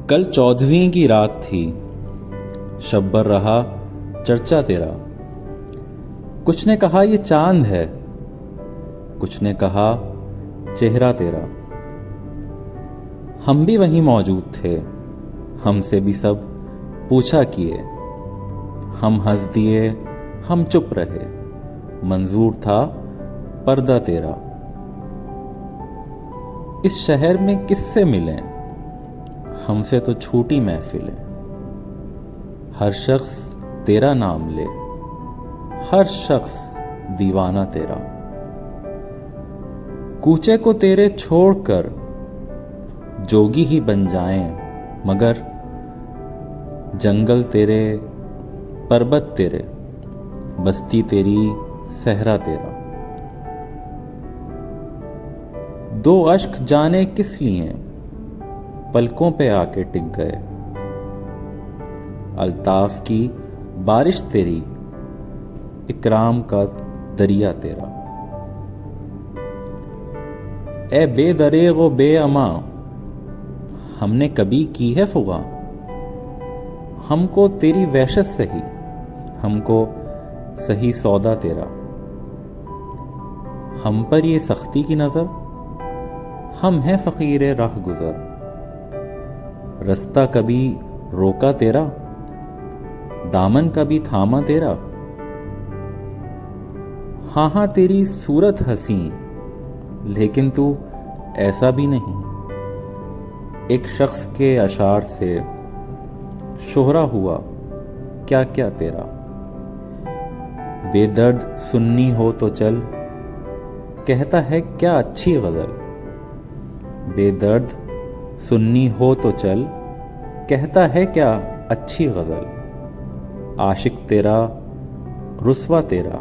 کل 14ویں کی رات تھی، شب بر رہا چرچا تیرا۔ کچھ نے کہا یہ چاند ہے، کچھ نے کہا چہرہ تیرا۔ ہم بھی وہیں موجود تھے، ہم سے بھی سب پوچھا کیے۔ ہم ہنس دیے، ہم چپ رہے، منظور تھا پردہ تیرا۔ اس شہر میں کس سے ملیں، ہم سے تو چھوٹی محفلیں۔ ہر شخص تیرا نام لے، ہر شخص دیوانہ تیرا۔ کوچے کو تیرے چھوڑ کر جوگی ہی بن جائیں، مگر جنگل تیرے، پربت تیرے، بستی تیری، صحرا تیرا۔ دو اشک جانے کس لیے پلکوں پہ آ کے ٹک گئے۔ الطاف کی بارش تیری، اکرام کا دریا تیرا۔ اے بے دریغ و بے اما، ہم نے کبھی کی ہے فغاں۔ ہم کو تیری وحشت سہی، ہم کو سہی سودا تیرا۔ ہم پر یہ سختی کی نظر، ہم ہیں فقیر راہ گزر۔ رستہ کبھی روکا تیرا، دامن کبھی تھاما تیرا۔ ہاں ہاں تیری صورت حسین، لیکن تو ایسا بھی نہیں۔ ایک شخص کے اشعار سے شہرا ہوا کیا کیا تیرا۔ بے درد سننی ہو تو چل، کہتا ہے کیا اچھی غزل۔ بے درد سننی ہو تو چل، کہتا ہے کیا اچھی غزل۔ عاشق تیرا، رسوا تیرا،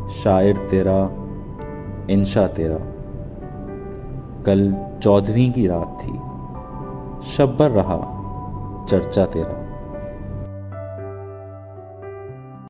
شاعر تیرا، انشا تیرا۔ کل 14ویں کی رات تھی، شب بر رہا چرچا تیرا۔